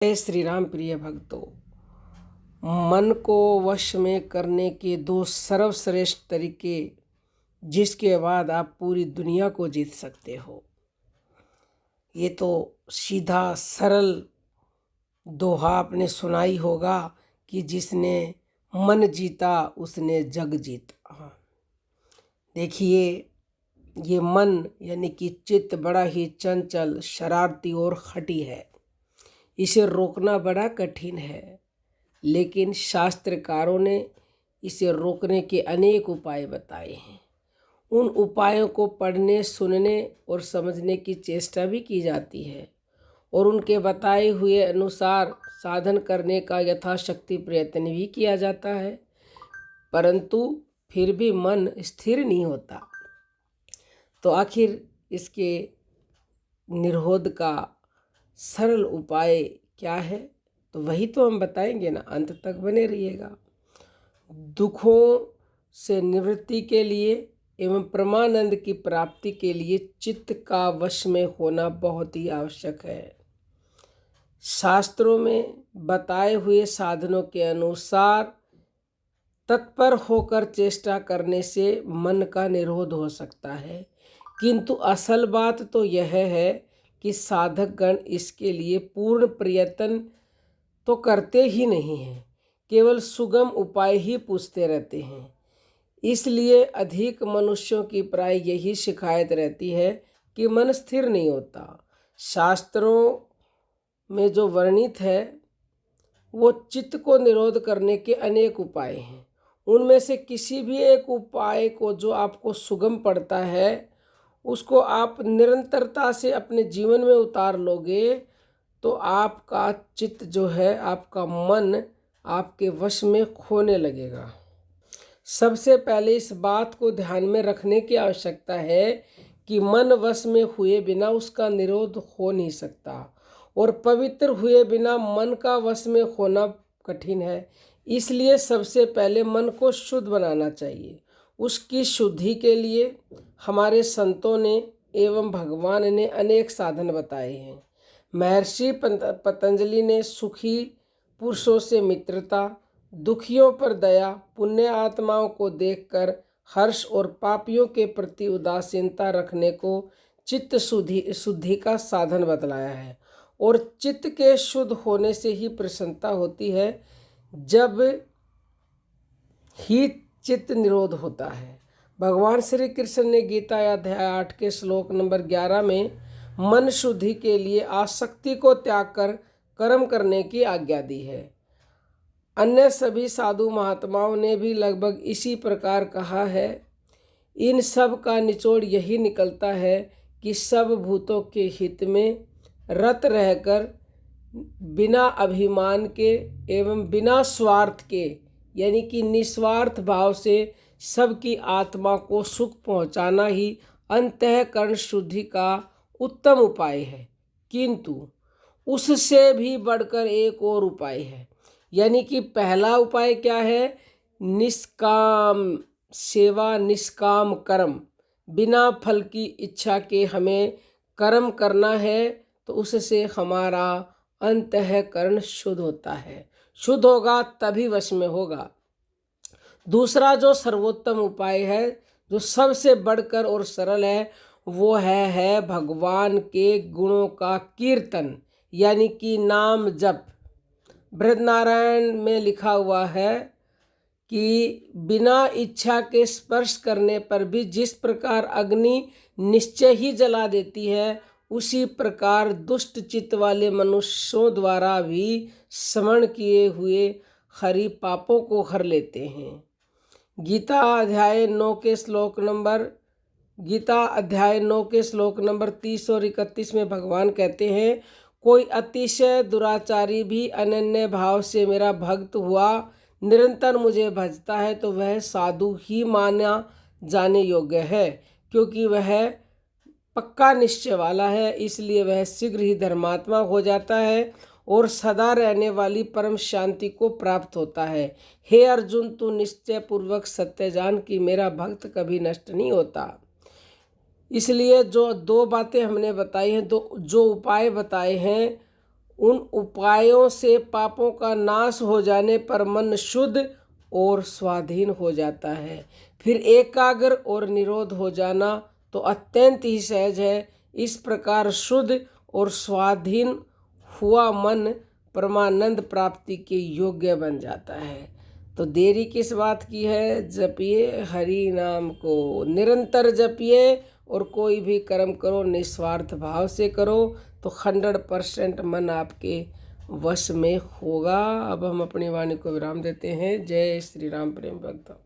जय श्री राम। प्रिय भक्तों, मन को वश में करने के दो सर्वश्रेष्ठ तरीके जिसके बाद आप पूरी दुनिया को जीत सकते हो। ये तो सीधा सरल दोहा आपने सुना ही होगा कि जिसने मन जीता उसने जग जीता। देखिए, ये मन यानी कि चित्त बड़ा ही चंचल, शरारती और खटी है। इसे रोकना बड़ा कठिन है, लेकिन शास्त्रकारों ने इसे रोकने के अनेक उपाय बताए हैं। उन उपायों को पढ़ने, सुनने और समझने की चेष्टा भी की जाती है और उनके बताए हुए अनुसार साधन करने का यथाशक्ति प्रयत्न भी किया जाता है, परंतु फिर भी मन स्थिर नहीं होता। तो आखिर इसके निरोध का सरल उपाय क्या है, तो वही तो हम बताएंगे ना। अंत तक बने रहिएगा। दुखों से निवृत्ति के लिए एवं परमानंद की प्राप्ति के लिए चित्त का वश में होना बहुत ही आवश्यक है। शास्त्रों में बताए हुए साधनों के अनुसार तत्पर होकर चेष्टा करने से मन का निरोध हो सकता है, किंतु असल बात तो यह है कि साधक गण इसके लिए पूर्ण प्रयत्न तो करते ही नहीं हैं, केवल सुगम उपाय ही पूछते रहते हैं। इसलिए अधिक मनुष्यों की प्राय यही शिकायत रहती है कि मन स्थिर नहीं होता। शास्त्रों में जो वर्णित है वो चित्त को निरोध करने के अनेक उपाय हैं। उनमें से किसी भी एक उपाय को जो आपको सुगम पड़ता है उसको आप निरंतरता से अपने जीवन में उतार लोगे तो आपका चित्त जो है, आपका मन आपके वश में खोने लगेगा। सबसे पहले इस बात को ध्यान में रखने की आवश्यकता है कि मन वश में हुए बिना उसका निरोध हो नहीं सकता और पवित्र हुए बिना मन का वश में होना कठिन है। इसलिए सबसे पहले मन को शुद्ध बनाना चाहिए। उसकी शुद्धि के लिए हमारे संतों ने एवं भगवान ने अनेक साधन बताए हैं। महर्षि पतंजलि ने सुखी पुरुषों से मित्रता, दुखियों पर दया, पुण्य आत्माओं को देखकर हर्ष और पापियों के प्रति उदासीनता रखने को चित्त शुद्धि का साधन बतलाया है। और चित्त के शुद्ध होने से ही प्रसन्नता होती है, जब ही चित्त निरोध होता है। भगवान श्री कृष्ण ने गीता अध्याय 8 के श्लोक नंबर 11 में मन शुद्धि के लिए आसक्ति को त्याग कर कर्म करने की आज्ञा दी है। अन्य सभी साधु महात्माओं ने भी लगभग इसी प्रकार कहा है। इन सब का निचोड़ यही निकलता है कि सब भूतों के हित में रत रहकर बिना अभिमान के एवं बिना स्वार्थ के यानी कि निस्वार्थ भाव से सबकी आत्मा को सुख पहुंचाना ही अंतःकरण शुद्धि का उत्तम उपाय है। किंतु उससे भी बढ़कर एक और उपाय है, यानी कि पहला उपाय क्या है? निष्काम सेवा, निष्काम कर्म, बिना फल की इच्छा के हमें कर्म करना है, तो उससे हमारा अंतःकरण शुद्ध होता है। शुद्ध होगा तभी वश में होगा। दूसरा जो सर्वोत्तम उपाय है, जो सबसे बढ़कर और सरल है, वो है भगवान के गुणों का कीर्तन, यानी कि नाम जप। बृहदनारायण में लिखा हुआ है कि बिना इच्छा के स्पर्श करने पर भी जिस प्रकार अग्नि निश्चय ही जला देती है, उसी प्रकार दुष्ट चित्त वाले मनुष्यों द्वारा भी स्मरण किए हुए हरि पापों को हर लेते हैं। गीता अध्याय 9 के श्लोक नंबर 30 और 31 में भगवान कहते हैं, कोई अतिशय दुराचारी भी अनन्य भाव से मेरा भक्त हुआ निरंतर मुझे भजता है तो वह साधु ही माना जाने योग्य है, क्योंकि वह पक्का निश्चय वाला है। इसलिए वह शीघ्र ही धर्मात्मा हो जाता है और सदा रहने वाली परम शांति को प्राप्त होता है। हे अर्जुन, तू निश्चय पूर्वक सत्य जान कि मेरा भक्त कभी नष्ट नहीं होता। इसलिए जो दो बातें हमने बताई हैं, जो उपाय बताए हैं, उन उपायों से पापों का नाश हो जाने पर मन शुद्ध और स्वाधीन हो जाता है। फिर एकाग्र और निरोध हो जाना तो अत्यंत ही सहज है। इस प्रकार शुद्ध और स्वाधीन हुआ मन परमानंद प्राप्ति के योग्य बन जाता है। तो देरी किस बात की है? जपिए हरि नाम को, निरंतर जपिए और कोई भी कर्म करो निस्वार्थ भाव से करो तो 100% मन आपके वश में होगा। अब हम अपनी वाणी को विराम देते हैं। जय श्री राम प्रेम भक्त।